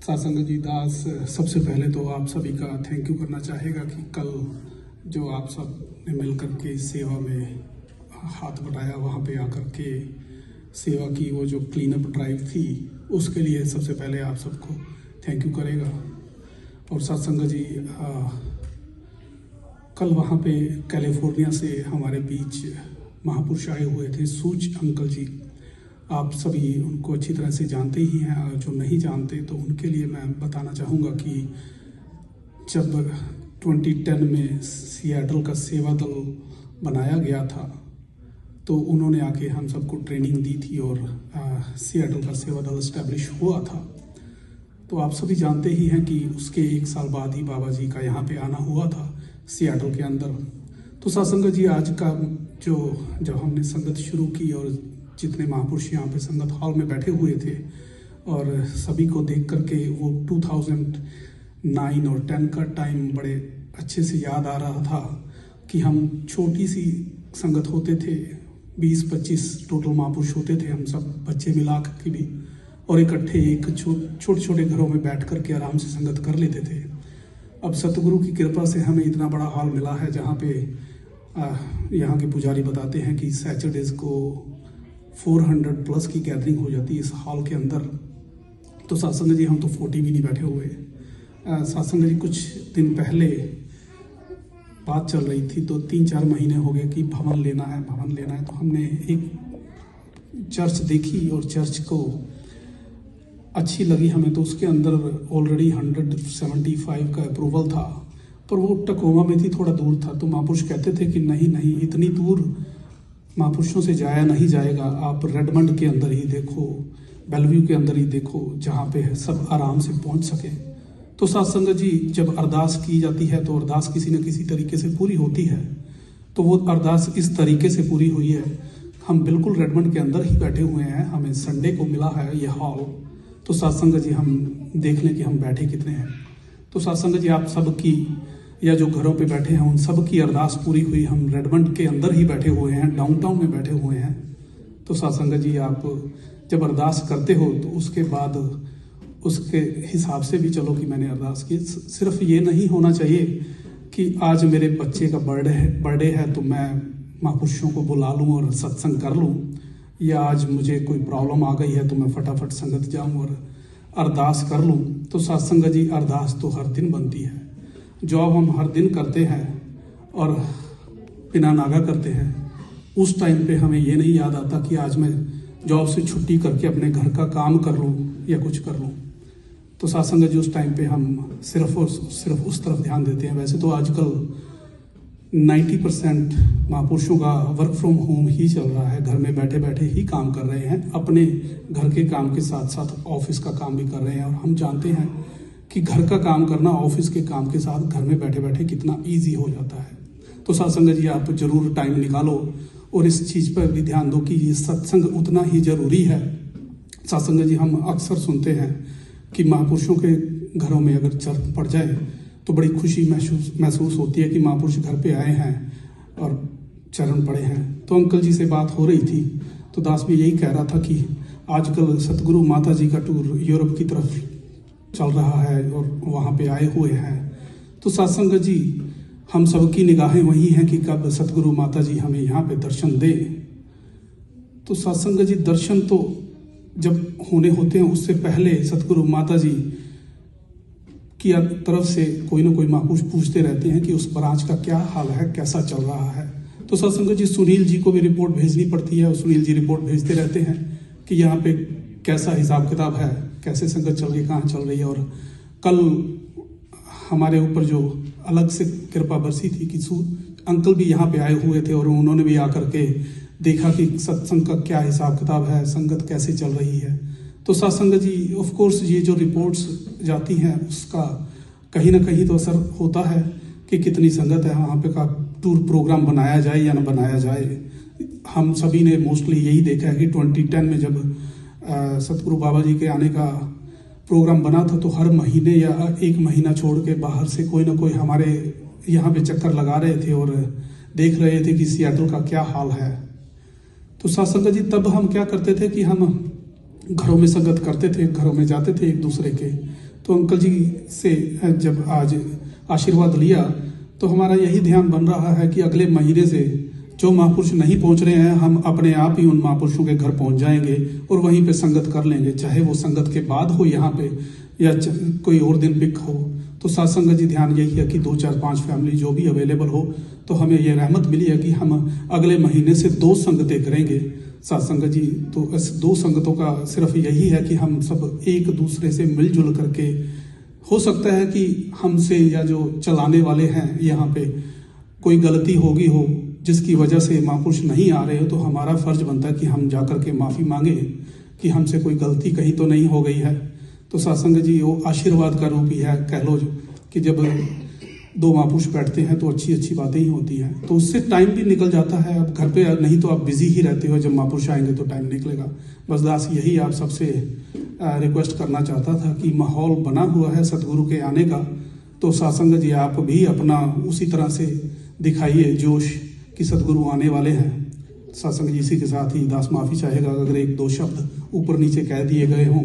सासंग जी दास सबसे पहले तो आप सभी का थैंक यू करना चाहेगा कि कल जो आप सब ने मिलकर के सेवा में हाथ बटाया, वहाँ पे आकर के सेवा की, वो जो क्लीन अप ड्राइव थी, उसके लिए सबसे पहले आप सबको थैंक यू करेगा। और सत्संग जी कल वहाँ पे कैलिफोर्निया से हमारे बीच महापुरुष आए हुए थे, सूच अंकल जी। आप सभी उनको अच्छी तरह से जानते ही हैं, और जो नहीं जानते तो उनके लिए मैं बताना चाहूँगा कि जब 2010 में सियाटल का सेवा दल बनाया गया था तो उन्होंने आके हम सबको ट्रेनिंग दी थी और सियाटल का सेवा दल इस्टेब्लिश हुआ था। तो आप सभी जानते ही हैं कि उसके 1 साल बाद ही बाबा जी का यहाँ पे आना हुआ था सियाटल के अंदर। तो सत्संग जी आज का जब हमने संगत शुरू की और जितने महापुरुष यहाँ पे संगत हॉल में बैठे हुए थे और सभी को देख करके वो 2009 और 10 का टाइम बड़े अच्छे से याद आ रहा था कि हम छोटी सी संगत होते थे, 20-25 टोटल महापुरुष होते थे, हम सब बच्चे मिला करके भी, और इकट्ठे एक छोटे छोटे घरों में बैठ करके आराम से संगत कर लेते थे। अब सतगुरु की कृपा से हमें इतना बड़ा हॉल मिला है जहाँ पे यहाँ के पुजारी बताते हैं कि सैटरडेज को 400 प्लस की गैदरिंग हो जाती है इस हॉल के अंदर। तो सत्संग जी हम तो 40 भी नहीं बैठे हुए। सत्संग जी कुछ दिन पहले बात चल रही थी, तो 3-4 महीने हो गए कि भवन लेना है। तो हमने एक चर्च देखी और चर्च को अच्छी लगी हमें, तो उसके अंदर ऑलरेडी 175 का अप्रूवल था, पर वो टकोमा में थी, थोड़ा दूर था। तो महापुरुष कहते थे कि नहीं इतनी दूर महापुरुषों से जाया नहीं जाएगा, आप रेडमंड के अंदर ही देखो, बेलव्यू के अंदर ही देखो, जहाँ पे सब आराम से पहुँच सके। तो सत्संग जी जब अरदास की जाती है तो अरदास किसी न किसी तरीके से पूरी होती है, तो वो अरदास इस तरीके से पूरी हुई है। हम बिल्कुल रेडमंड के अंदर ही बैठे हुए हैं, हमें संडे को मिला है ये हॉल। तो सत्संग जी हम देख लें कि हम बैठे कितने हैं। तो सत्संग जी आप सब की, या जो घरों पे बैठे हैं उन सब की अरदास पूरी हुई। हम रेडमंड के अंदर ही बैठे हुए हैं, डाउनटाउन में बैठे हुए हैं। तो सत्संग जी आप जब अरदास करते हो तो उसके बाद उसके हिसाब से भी चलो कि मैंने अरदास की। सिर्फ ये नहीं होना चाहिए कि आज मेरे बच्चे का बर्थडे है तो मैं महापुरुषों को बुला लूँ और सत्संग कर लूँ, या आज मुझे कोई प्रॉब्लम आ गई है तो मैं फटाफट संगत जाऊँ और अरदास कर लूँ। तो सत्संग जी अरदास तो हर दिन बनती है। जॉब हम हर दिन करते हैं और बिना नागा करते हैं, उस टाइम पे हमें ये नहीं याद आता कि आज मैं जॉब से छुट्टी करके अपने घर का काम कर लूँ या कुछ कर लूँ। तो सत्संग जी उस टाइम पे हम सिर्फ उस तरफ ध्यान देते हैं। वैसे तो आजकल 90% महापुरुषों का वर्क फ्रॉम होम ही चल रहा है, घर में बैठे बैठे ही काम कर रहे हैं, अपने घर के काम के साथ साथ ऑफिस का काम भी कर रहे हैं। और हम जानते हैं कि घर का काम करना ऑफिस के काम के साथ घर में बैठे बैठे कितना इजी हो जाता है। तो सत्संग जी आप जरूर टाइम निकालो और इस चीज़ पर भी ध्यान दो कि ये सत्संग उतना ही जरूरी है। सत्संग जी हम अक्सर सुनते हैं कि महापुरुषों के घरों में अगर चरण पड़ जाए तो बड़ी खुशी महसूस होती है कि महापुरुष घर पे आए हैं और चरण पड़े हैं। तो अंकल जी से बात हो रही थी तो दास भी यही कह रहा था कि आजकल सतगुरु माता जी का टूर यूरोप की तरफ चल रहा है और वहाँ पे आए हुए हैं। तो सत्संग जी हम सबकी निगाहें वही हैं कि कब सतगुरु माता जी हमें यहाँ पे दर्शन दे। तो सत्संग जी दर्शन तो जब होने होते हैं उससे पहले सतगुरु माता जी की तरफ से कोई ना कोई महापुरुष पूछते रहते हैं कि उस ब्रांच का क्या हाल है, कैसा चल रहा है। तो सत्संग जी सुनील जी को भी रिपोर्ट भेजनी पड़ती है और सुनील जी रिपोर्ट भेजते रहते हैं कि यहाँ पे कैसा हिसाब किताब है, कैसे संगत चल रही है, कहाँ चल रही है। और कल हमारे ऊपर जो अलग से कृपा बरसी थी कि अंकल भी यहाँ पे आए हुए थे और उन्होंने भी आकर के देखा कि सत्संग का क्या हिसाब किताब है, संगत कैसे चल रही है। तो सत्संग जी ऑफ कोर्स ये जो रिपोर्ट्स जाती हैं उसका कहीं ना कहीं तो असर होता है कि कितनी संगत है, वहाँ पे का टूर प्रोग्राम बनाया जाए या ना बनाया जाए। हम सभी ने मोस्टली यही देखा है कि 2010 में जब सतगुरु बाबा जी के आने का प्रोग्राम बना था तो हर महीने या 1 महीना छोड़ के बाहर से कोई ना कोई हमारे यहाँ पे चक्कर लगा रहे थे और देख रहे थे कि सियाटल का क्या हाल है। तो सत्संग जी तब हम क्या करते थे कि हम घरों में संगत करते थे, घरों में जाते थे एक दूसरे के। तो अंकल जी से जब आज आशीर्वाद लिया तो हमारा यही ध्यान बन रहा है कि अगले महीने से जो महापुरुष नहीं पहुंच रहे हैं, हम अपने आप ही उन महापुरुषों के घर पहुंच जाएंगे और वहीं पे संगत कर लेंगे, चाहे वो संगत के बाद हो यहाँ पे या कोई और दिन पिक हो। तो सत्संग जी ध्यान यही है कि 2, 4, 5 फैमिली जो भी अवेलेबल हो, तो हमें ये रहमत मिली है कि हम अगले महीने से 2 संगतें करेंगे सत्संग जी। तो इस 2 संगतों का सिर्फ यही है कि हम सब एक दूसरे से मिलजुल करके, हो सकता है कि हमसे या जो चलाने वाले हैं यहाँ पे कोई गलती होगी हो जिसकी वजह से महापुरुष नहीं आ रहे हो, तो हमारा फर्ज बनता है कि हम जाकर के माफी मांगे कि हमसे कोई गलती कहीं तो नहीं हो गई है। तो सत्संग जी वो आशीर्वाद का रूप ही है, कह लो कि जब 2 महापुरुष बैठते हैं तो अच्छी अच्छी बातें ही होती हैं, तो उससे टाइम भी निकल जाता है। अब घर पे नहीं तो आप बिजी ही रहते हो, जब महापुरुष आएंगे तो टाइम निकलेगा। बस दास यही आप सबसे रिक्वेस्ट करना चाहता था कि माहौल बना हुआ है सतगुरु के आने का, तो सत्संग जी आप भी अपना उसी तरह से दिखाइए जोश कि सतगुरु आने वाले हैं। सत्संग जी इसी के साथ ही दास माफी चाहेगा अगर 1-2 शब्द ऊपर नीचे कह दिए गए हों।